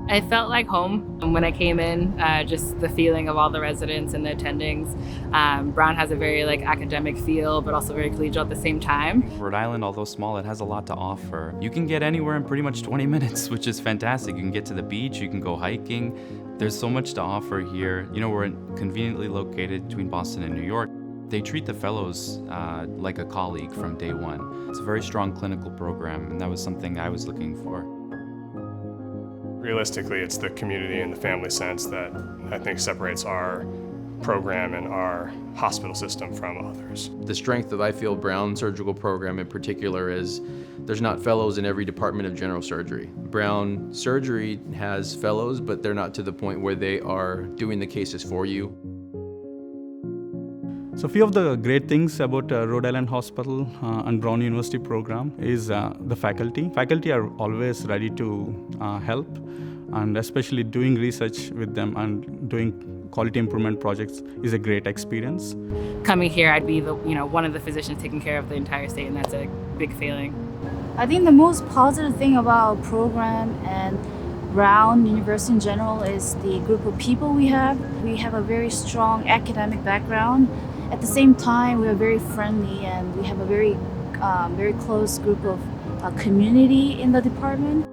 I felt like home when I came in, just the feeling of all the residents and the attendings. Brown has a very academic feel, but also very collegial at the same time. Rhode Island, although small, it has a lot to offer. You can get anywhere in pretty much 20 minutes, which is fantastic. You can get to the beach, you can go hiking. There's so much to offer here. You know, we're conveniently located between Boston and New York. They treat the fellows like a colleague from day one. It's a very strong clinical program, and that was something I was looking for. Realistically, it's the community and the family sense that I think separates our program and our hospital system from others. The strength of I feel Brown surgical program in particular is there's not fellows in every department of general surgery. Brown surgery has fellows, but they're not to the point where they are doing the cases for you. So a few of the great things about Rhode Island Hospital and Brown University program is the faculty. Faculty are always ready to help, and especially doing research with them and doing quality improvement projects is a great experience. Coming here, I'd be one of the physicians taking care of the entire state, and that's a big feeling. I think the most positive thing about our program and Brown University in general is the group of people we have. We have a very strong academic background. At the same time, we are very friendly and we have a very close group of community in the department.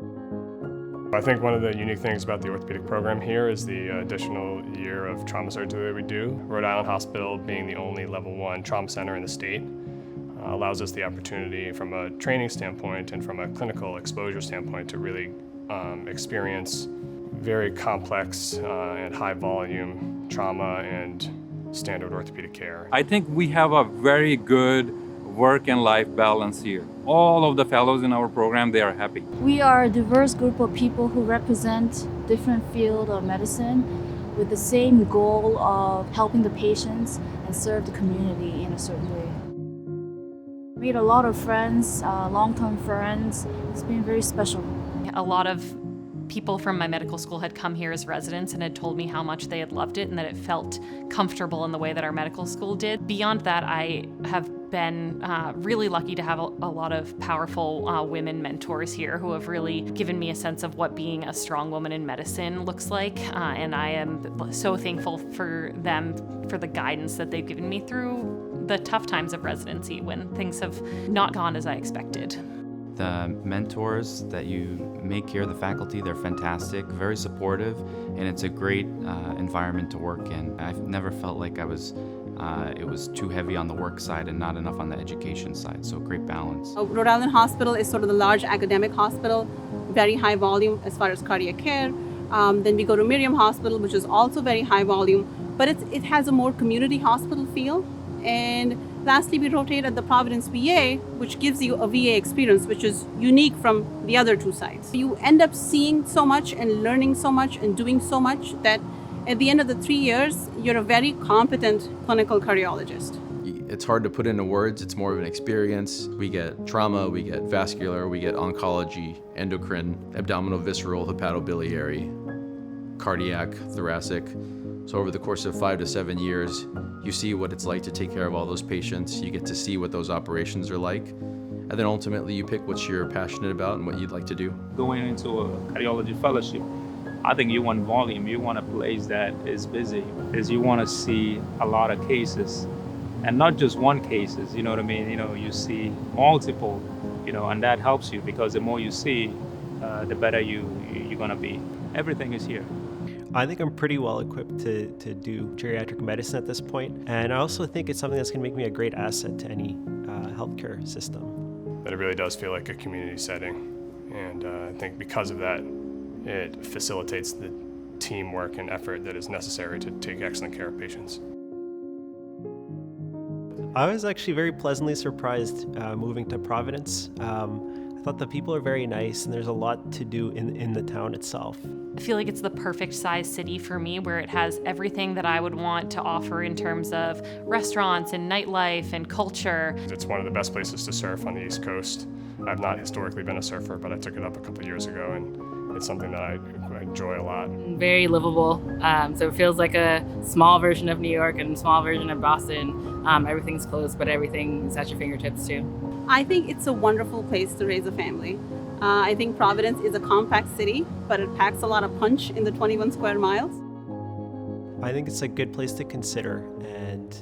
I think one of the unique things about the orthopedic program here is the additional year of trauma surgery that we do. Rhode Island Hospital, being the only level 1 trauma center in the state, allows us the opportunity from a training standpoint and from a clinical exposure standpoint to really experience very complex and high volume trauma and standard orthopedic care. I think we have a very good work and life balance here. All of the fellows in our program, they are happy. We are a diverse group of people who represent different fields of medicine with the same goal of helping the patients and serve the community in a certain way. We made a lot of friends, long-term friends. It's been very special. A lot of people from my medical school had come here as residents and had told me how much they had loved it and that it felt comfortable in the way that our medical school did. Beyond that, I have been really lucky to have a lot of powerful women mentors here who have really given me a sense of what being a strong woman in medicine looks like. And I am so thankful for them, for the guidance that they've given me through the tough times of residency when things have not gone as I expected. The mentors that you make here, the faculty, they're fantastic, very supportive, and it's a great environment to work in. I've never felt like it was too heavy on the work side and not enough on the education side, so great balance. Rhode Island Hospital is sort of the large academic hospital, very high volume as far as cardiac care. Then we go to Miriam Hospital, which is also very high volume, but it has a more community hospital feel. And lastly, we rotate at the Providence VA, which gives you a VA experience, which is unique from the other two sites. You end up seeing so much and learning so much and doing so much that at the end of the 3 years, you're a very competent clinical cardiologist. It's hard to put into words. It's more of an experience. We get trauma, we get vascular, we get oncology, endocrine, abdominal, visceral, hepatobiliary, cardiac, thoracic. So over the course of 5 to 7 years, you see what it's like to take care of all those patients. You get to see what those operations are like. And then ultimately you pick what you're passionate about and what you'd like to do. Going into a cardiology fellowship, I think you want volume. You want a place that is busy, because you want to see a lot of cases. And not just one cases, you know what I mean? You know, you see multiple, and that helps you because the more you see, the better you're going to be. Everything is here. I think I'm pretty well equipped to do geriatric medicine at this point, and I also think it's something that's going to make me a great asset to any healthcare system. That it really does feel like a community setting, and I think because of that, it facilitates the teamwork and effort that is necessary to take excellent care of patients. I was actually very pleasantly surprised moving to Providence. I thought the people are very nice and there's a lot to do in the town itself. I feel like it's the perfect size city for me, where it has everything that I would want to offer in terms of restaurants and nightlife and culture. It's one of the best places to surf on the East Coast. I've not historically been a surfer, but I took it up a couple of years ago, and it's something that I enjoy a lot. Very livable, so it feels like a small version of New York and a small version of Boston. Everything's close, but everything's at your fingertips too. I think it's a wonderful place to raise a family. I think Providence is a compact city, but it packs a lot of punch in the 21 square miles. I think it's a good place to consider and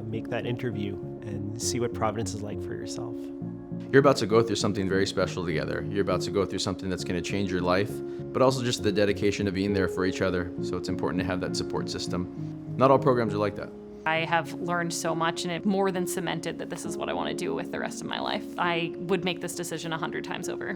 make that interview and see what Providence is like for yourself. You're about to go through something very special together. You're about to go through something that's going to change your life, but also just the dedication of being there for each other. So it's important to have that support system. Not all programs are like that. I have learned so much, and it more than cemented that this is what I want to do with the rest of my life. I would make this decision 100 times over.